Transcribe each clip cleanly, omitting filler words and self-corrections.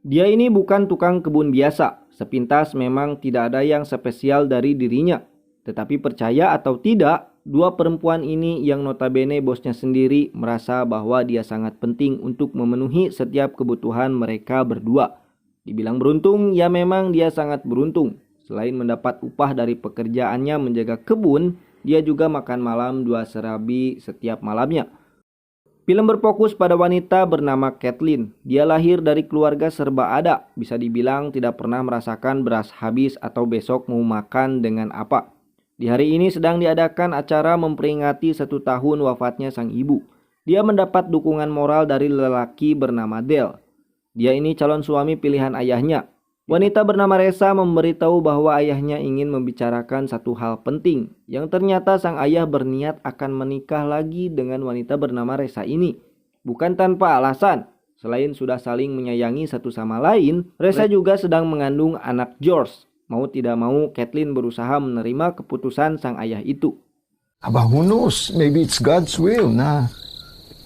Dia ini bukan tukang kebun biasa. Sepintas memang tidak ada yang spesial dari dirinya. Tetapi percaya atau tidak, dua perempuan ini yang notabene bosnya sendiri merasa bahwa dia sangat penting untuk memenuhi setiap kebutuhan mereka berdua. Dibilang beruntung, ya memang dia sangat beruntung. Selain mendapat upah dari pekerjaannya menjaga kebun, dia juga makan malam 2 serabi setiap malamnya. Film berfokus pada wanita bernama Kathleen. Dia lahir dari keluarga serba ada. Bisa dibilang tidak pernah merasakan beras habis atau besok mau makan dengan apa. Di hari ini sedang diadakan acara memperingati 1 tahun wafatnya sang ibu. Dia mendapat dukungan moral dari lelaki bernama Dale. Dia ini calon suami pilihan ayahnya. Wanita bernama Resa memberitahu bahwa ayahnya ingin membicarakan satu hal penting, yang ternyata sang ayah berniat akan menikah lagi dengan wanita bernama Resa ini. Bukan tanpa alasan, selain sudah saling menyayangi satu sama lain, Resa juga sedang mengandung anak George. Mau tidak mau, Kathleen berusaha menerima keputusan sang ayah itu. Aba, who knows? Maybe it's God's will na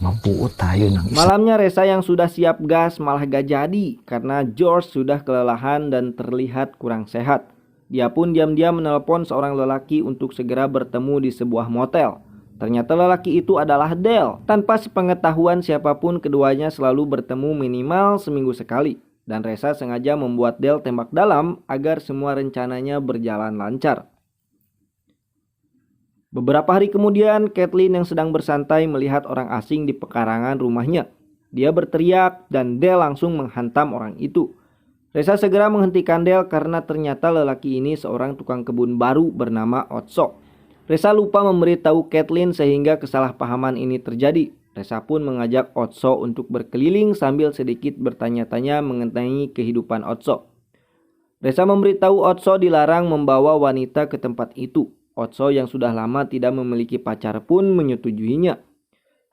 mabuo tayo ng isa. Malamnya Resa yang sudah siap gas malah gak jadi karena George sudah kelelahan dan terlihat kurang sehat. Dia pun diam-diam menelpon seorang lelaki untuk segera bertemu di sebuah motel. Ternyata lelaki itu adalah Dale. Tanpa sepengetahuan siapapun, keduanya selalu bertemu minimal seminggu sekali. Dan Resa sengaja membuat Dale tembak dalam agar semua rencananya berjalan lancar. Beberapa hari kemudian, Kathleen yang sedang bersantai melihat orang asing di pekarangan rumahnya. Dia berteriak dan Dale langsung menghantam orang itu. Resa segera menghentikan Dale karena ternyata lelaki ini seorang tukang kebun baru bernama Otso. Resa lupa memberitahu Kathleen sehingga kesalahpahaman ini terjadi. Resa pun mengajak Otso untuk berkeliling sambil sedikit bertanya-tanya mengenai kehidupan Otso. Resa memberitahu Otso dilarang membawa wanita ke tempat itu. Otso yang sudah lama tidak memiliki pacar pun menyetujuinya.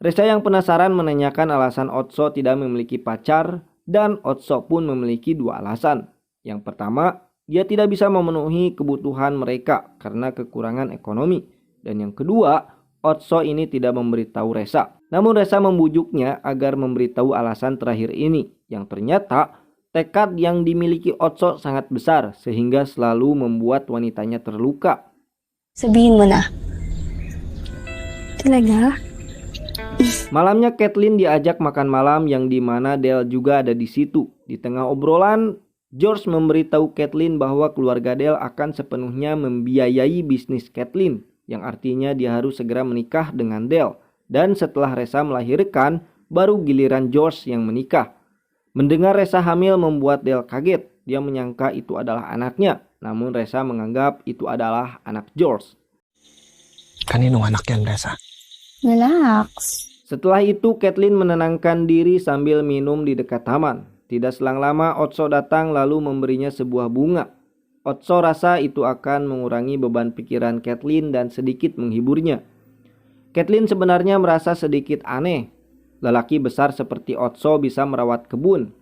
Resa yang penasaran menanyakan alasan Otso tidak memiliki pacar, dan Otso pun memiliki 2 alasan. Yang pertama, dia tidak bisa memenuhi kebutuhan mereka karena kekurangan ekonomi. Dan yang kedua, Otso ini tidak memberitahu Resa. Namun Resa membujuknya agar memberitahu alasan terakhir ini, yang ternyata tekad yang dimiliki Otso sangat besar sehingga selalu membuat wanitanya terluka. Sabihin mo na. Talaga? Malamnya Kathleen diajak makan malam yang dimana Dale juga ada di situ. Di tengah obrolan, George memberitahu Kathleen bahwa keluarga Dale akan sepenuhnya membiayai bisnis Kathleen, yang artinya dia harus segera menikah dengan Dale. Dan setelah Resa melahirkan, baru giliran George yang menikah. Mendengar Resa hamil membuat Dale kaget. Dia menyangka itu adalah anaknya. Namun Resa menganggap itu adalah anak George. Kaninong anak yan, Resa? Relax. Setelah itu Kathleen menenangkan diri sambil minum di dekat taman. Tidak selang lama Otso datang lalu memberinya sebuah bunga. Otso rasa itu akan mengurangi beban pikiran Kathleen dan sedikit menghiburnya. Kathleen sebenarnya merasa sedikit aneh. Lelaki besar seperti Otso bisa merawat kebun.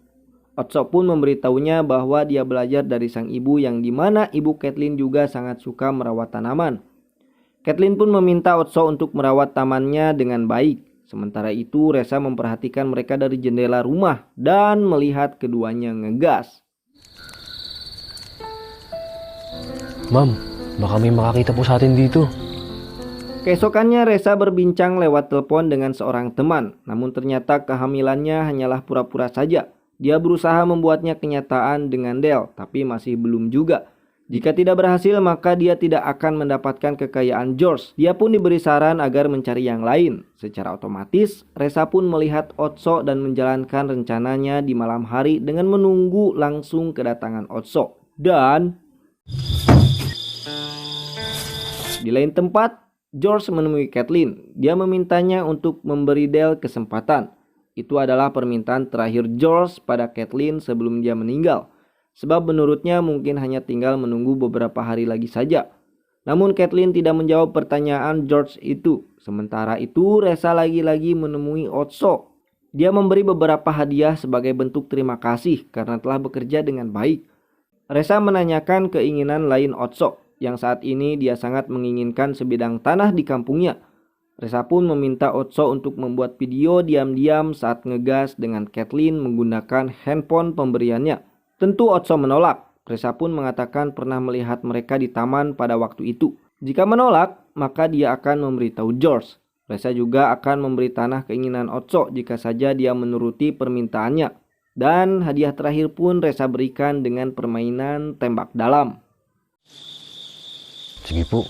Otso pun memberitahunya bahwa dia belajar dari sang ibu yang dimana ibu Kathleen juga sangat suka merawat tanaman. Kathleen pun meminta Otso untuk merawat tamannya dengan baik. Sementara itu Resa memperhatikan mereka dari jendela rumah dan melihat keduanya ngegas. Ma'am, baka may makakita po sa atin dito. Keesokannya Resa berbincang lewat telepon dengan seorang teman. Namun ternyata kehamilannya hanyalah pura-pura saja. Dia berusaha membuatnya kenyataan dengan Dale, tapi masih belum juga. Jika tidak berhasil, maka dia tidak akan mendapatkan kekayaan George. Dia pun diberi saran agar mencari yang lain. Secara otomatis, Resa pun melihat Otso dan menjalankan rencananya di malam hari dengan menunggu langsung kedatangan Otso. Dan di lain tempat, George menemui Kathleen. Dia memintanya untuk memberi Dale kesempatan. Itu adalah permintaan terakhir George pada Kathleen sebelum dia meninggal. Sebab menurutnya mungkin hanya tinggal menunggu beberapa hari lagi saja. Namun Kathleen tidak menjawab pertanyaan George itu. Sementara itu Resa lagi-lagi menemui Otso. Dia memberi beberapa hadiah sebagai bentuk terima kasih karena telah bekerja dengan baik. Resa menanyakan keinginan lain Otso, yang saat ini dia sangat menginginkan sebidang tanah di kampungnya. Reza pun meminta Otso untuk membuat video diam-diam saat ngegas dengan Kathleen menggunakan handphone pemberiannya. Tentu Otso menolak. Reza pun mengatakan pernah melihat mereka di taman pada waktu itu. Jika menolak, maka dia akan memberitahu George. Reza juga akan memberi tanah keinginan Otso jika saja dia menuruti permintaannya. Dan hadiah terakhir pun Reza berikan dengan permainan tembak dalam. Sige po.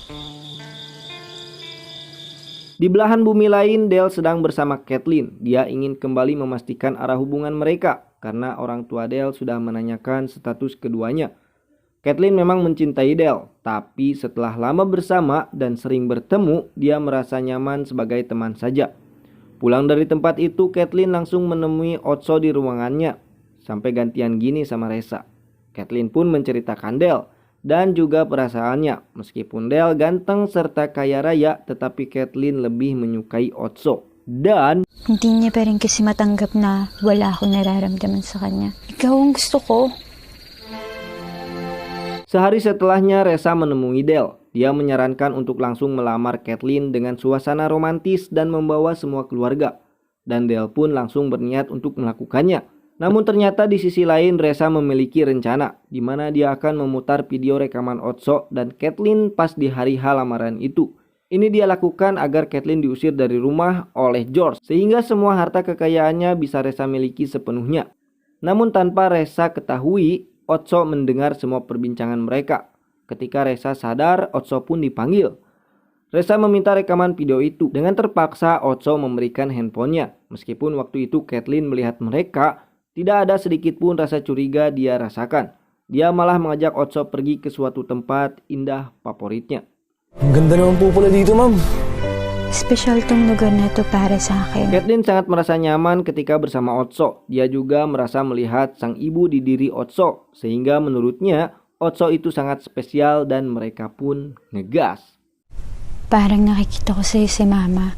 Di belahan bumi lain, Dale sedang bersama Kathleen. Dia ingin kembali memastikan arah hubungan mereka karena orang tua Dale sudah menanyakan status keduanya. Kathleen memang mencintai Dale, tapi setelah lama bersama dan sering bertemu, dia merasa nyaman sebagai teman saja. Pulang dari tempat itu, Kathleen langsung menemui Otso di ruangannya. Sampai gantian gini sama Reza. Kathleen pun menceritakan Dale dan juga perasaannya. Meskipun Dale ganteng serta kaya raya, tetapi Kathleen lebih menyukai Otso. Dan hindi niya pa rin kasi matanggap na wala akong nararamdaman sa kanya. Ikaw ang gusto ko. sehari setelahnya Reza menemui Dale. Dia menyarankan untuk langsung melamar Kathleen dengan suasana romantis dan membawa semua keluarga. Dan Dale pun langsung berniat untuk melakukannya. Namun ternyata di sisi lain Reza memiliki rencana di mana dia akan memutar video rekaman Otso dan Kathleen pas di hari H lamaran itu. Ini dia lakukan agar Kathleen diusir dari rumah oleh George sehingga semua harta kekayaannya bisa Reza miliki sepenuhnya. Namun tanpa Reza ketahui, Otso mendengar semua perbincangan mereka. Ketika Reza sadar, Otso pun dipanggil. Reza meminta rekaman video itu. Dengan terpaksa, Otso memberikan handphonenya. Meskipun waktu itu Kathleen melihat mereka, tidak ada sedikit pun rasa curiga dia rasakan. Dia malah mengajak Otso pergi ke suatu tempat indah favoritnya. Ang ganda naman po pala dito, ma'am. Special tong lugar na to para sa akin. Kathleen sangat merasa nyaman ketika bersama Otso. Dia juga merasa melihat sang ibu di diri Otso. Sehingga menurutnya, Otso itu sangat spesial dan mereka pun ngegas. Parang nakikita ko sa'yo si Mama.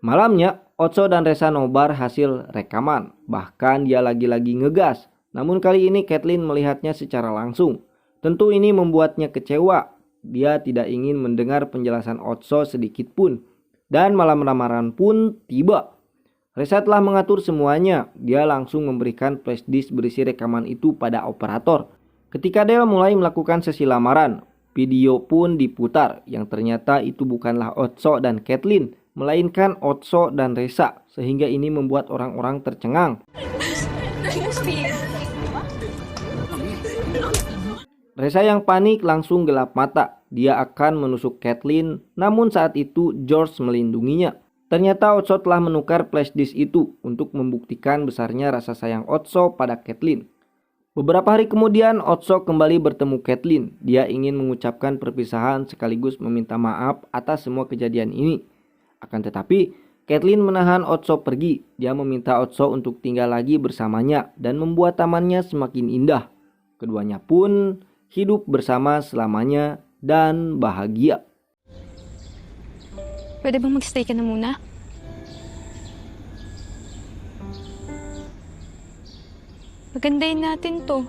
Malamnya, Otso dan Reza nobar hasil rekaman. Bahkan dia lagi-lagi ngegas. Namun kali ini Kathleen melihatnya secara langsung. Tentu ini membuatnya kecewa. Dia tidak ingin mendengar penjelasan Otso sedikit pun. Dan malam lamaran pun tiba. Reza telah mengatur semuanya. Dia langsung memberikan flash disk berisi rekaman itu pada operator. Ketika Dale mulai melakukan sesi lamaran, video pun diputar. Yang ternyata itu bukanlah Otso dan Kathleen, melainkan Otso dan Reza. Sehingga ini membuat orang-orang tercengang. Reza yang panik langsung gelap mata. Dia akan menusuk Kathleen, namun saat itu George melindunginya. Ternyata Otso telah menukar flash disk itu untuk membuktikan besarnya rasa sayang Otso pada Kathleen. Beberapa hari kemudian Otso kembali bertemu Kathleen. Dia ingin mengucapkan perpisahan sekaligus meminta maaf atas semua kejadian ini. Akan tetapi Kathleen menahan Otso pergi. Dia meminta Otso untuk tinggal lagi bersamanya dan membuat tamannya semakin indah. Keduanya pun hidup bersama selamanya dan bahagia. Pwede bang magstay ka na muna? Magandahin natin to.